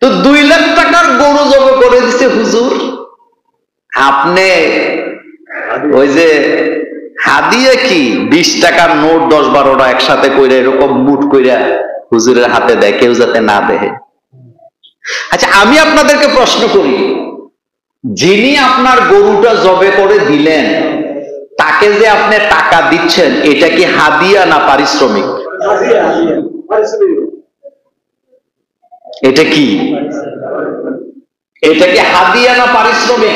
তো 2 লাখ টাকার গরু জবাই করে দিছে হুজুর। আপনি ওই যে হাদিয়া কি 20 টাকার নোট 10-12টা একসাথে কইরা এরকম মুঠ কইরা হুজুরের হাতে দেয়, কেউ যাতে না দেখে। আচ্ছা, আমি আপনাদেরকে প্রশ্ন করি, যিনি আপনার গরুটা জবে করে দিলেন তাকে যে আপনি টাকা দিচ্ছেন, এটা কি হাদিয়া না পারিশ্রমিক? এটা কি? এটা কি হাদিয়া না পারিশ্রমিক?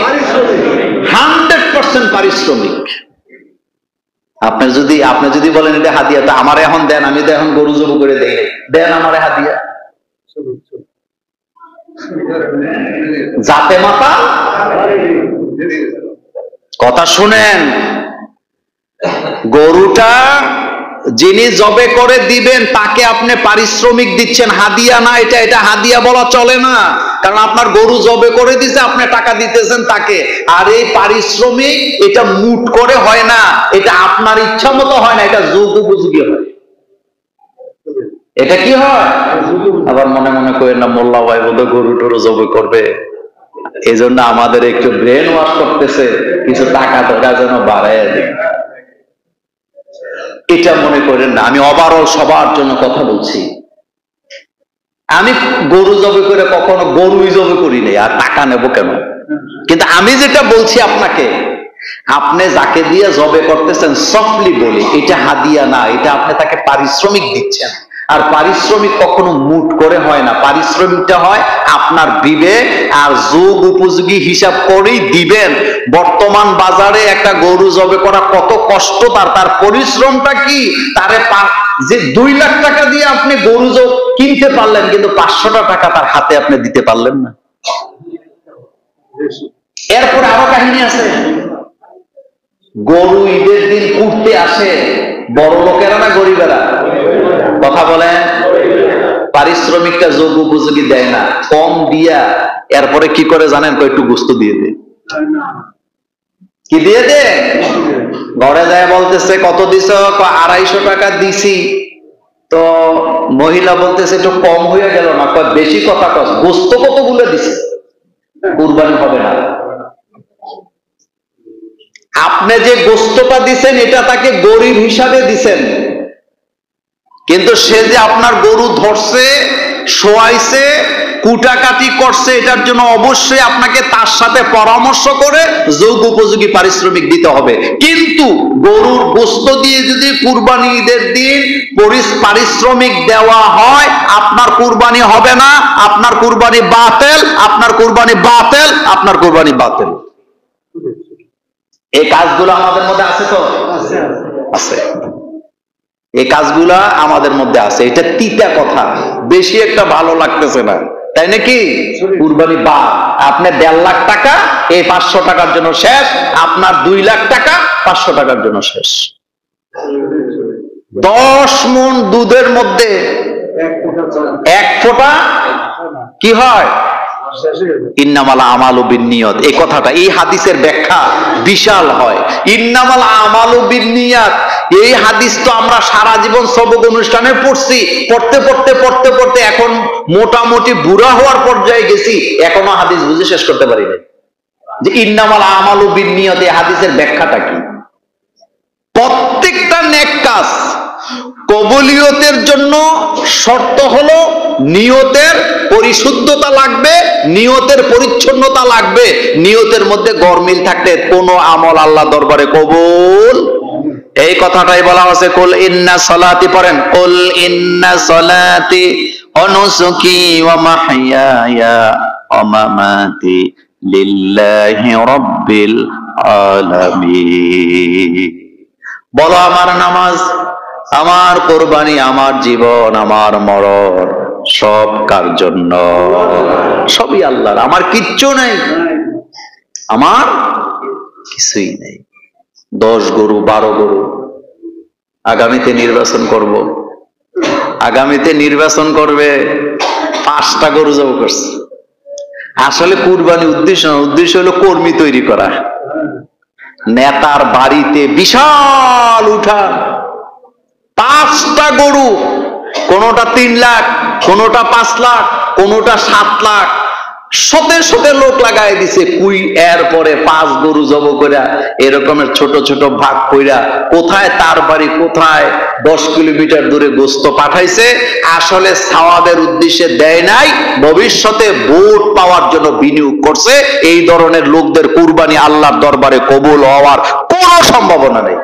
100% পারিশ্রমিক। আপনি যদি বলেন এটা হাদিয়া, তা আমারে এখন দেন, আমি তো এখন গরু জবাই করে দেই, দেন আমারে হাদিয়া। জাতে মাতা কথা শুনেন, গরুটা যিনি জবে করে দিবেন তাকে আপনি পারিশ্রমিক দিচ্ছেন, হাদিয়া না। এটা হাদিয়া বলা চলে না, কারণ আপনার গরু জবে করে দিছে, আপনি টাকা দিতেছেন তাকে। আর এই পারিশ্রমিক এটা মুঠ করে হয় না, এটা আপনার ইচ্ছা মতো হয় না, এটা যোগ উপযোগী হয়। এটা কি হয়? আবার মনে মনে করেন না মোল্লা ভাই বোধহয় গরু টরু জবে করবে, এই জন্য আমাদের একটু ব্রেন ওয়াশ করতেছে, কিছু টাকা টাকা যেন বাড়ায় দেয়। এটা মনে করেন না। আমি ওভারঅল সবার জন্য কথা বলছি। আমি গরু জবে করে কখনো গরুই জবে করি নাই, আর টাকা নেব কেন? কিন্তু আমি যেটা বলছি আপনাকে, আপনি যাকে দিয়ে জবে করতেছেন সফটলি বলি, এটা হাদিয়া না, এটা আপনি তাকে পারিশ্রমিক দিচ্ছেন। আর পারিশ্রমিক কখনো মুঠ করে হয় না, পারিশ্রমিকটা হয় আপনার বিবেক আর যোগ উপযোগী হিসাব করেই দিবেন। বর্তমান বাজারে একটা গরু জবে করা কত কষ্ট, তার পরিশ্রমটা কি, তারে যে 2 লাখ টাকা দিয়ে আপনি গরু কিনতে পারলেন, কিন্তু 500টা টাকা তার হাতে আপনি দিতে পারলেন না। এরপর আরো কাহিনী আছে, গরু ঈদের দিন কুড়তে আসে বড় লোকেরা না গরিবেরা? কথা বলেন। পারিশ্রমিকটা যোগ উপযোগী দেয় না, কম দিয়া এরপরে কি করে জানেন? একটু গোস্ত দিয়ে দে। কি দিয়ে দে? ঘরে যায় বলতেছে কত দিছ? 250 টাকা দিছি। তো মহিলা বলতেছে একটু কম হয়ে গেল না? বেশি কথা কস, গোস্ত কতগুলো দিছে, কুরবানি হবে না। আপনি যে গোস্তটা দিছেন এটা তাকে গরিব হিসাবে দিছেন, কিন্তু সে যে আপনার গরু ধরছে, শোয়াইছে, কুটাকাটি করছে, এটার জন্য অবশ্যই আপনাকে তার সাথে পরামর্শ করে যোগ উপযোগী পারিশ্রমিক দিতে হবে। কিন্তু গরুর গোস্ত দিয়ে যদি কুরবানি ঈদের দিন পারিশ্রমিক দেওয়া হয়, আপনার কুরবানি হবে না, আপনার কুরবানি বাতিল, আপনার কুরবানি বাতিল, আপনার কুরবানি বাতিল। এই কাজগুলো আমাদের মধ্যে আছে তো? আছে। এই কাজগুলা আমাদের মধ্যে আছে। এটা তিতা কথা, বেশি একটা ভালো লাগতেছে না, তাই নাকি? কুরবানি বা আপনি 1.5 লাখ টাকা এই 500 টাকার জন্য শেষ, আপনার 2 লাখ টাকা 500 টাকার জন্য শেষ। 10 মণ দুধের মধ্যে 1 ফোঁটা কি হয়? ইন্নামাল আমালু বিন্নিয়াত। এই কথাটা, এই হাদিসের ব্যাখ্যা বিশাল হয়। ইন্নামাল আমালু বিন্নিয়াত, এই হাদিস তো আমরা সারা জীবন সবক অনুষ্ঠানে পড়ছি, পড়তে এখন মোটামুটি বুড়া হওয়ার পর্যায়ে গেছি, এখনো হাদিস বুঝে শেষ করতে পারি না যে ইন্নামাল আমালু বিন্নিয়াত এই হাদিসের ব্যাখ্যাটা কি। প্রত্যেকটা নেক কাজ কবুলিয়তের জন্য শর্ত হলো নিয়তের পরিশুদ্ধতা লাগবে, নিয়তের পরিচ্ছন্নতা লাগবে। নিয়তের মধ্যে গরমিল থাকলে কোন আমল আল্লাহ দরবারে কবুল। এই কথাটাই বলা হয়েছে, কুল ইন্না সলাতি, পড়েন, কুল ইন্না সলাতি ওয়া নুসুকি ওয়া মাহইয়ায়া ওয়া মামাতি লিল্লাহি রাব্বিল আলামিন। বলো আমার নামাজ, আমার কোরবানি, আমার জীবন, আমার মরণ সব কার জন্য? সবই আল্লাহর। আমার কিচ্ছু নেই, আমার কিছুই নেই। 10 গরু 12 গরু আগামীতে নির্বাচন করব, আগামীতে নির্বাচন করবে, 5টা গরু জবাই করছে। আসলে কুরবানি উদ্দেশ্য হলো কর্মী তৈরি করা। নেতার বাড়িতে বিশাল উঠান, 5টা গরু, কোনটা 3 লাখ, কোনটা 5 লাখ, কোনোটা 7 লাখ, শতে শতে লোক লাগাই দিছে। কুই এর পরে 5 গরু জব কইরা এরকমের ছোট ছোট ভাগ কইরা কোথায় তার বাড়ি কোথায় 10 কিলোমিটার দূরে গোস্ত পাঠাইছে। আসলে সওয়াবের উদ্দেশ্যে দেয় নাই, ভবিষ্যতে ভোট পাওয়ার জন্য বিনিয়োগ করছে। এই ধরনের লোকদের কুরবানি আল্লাহর দরবারে কবুল হওয়ার কোনো সম্ভাবনা নেই।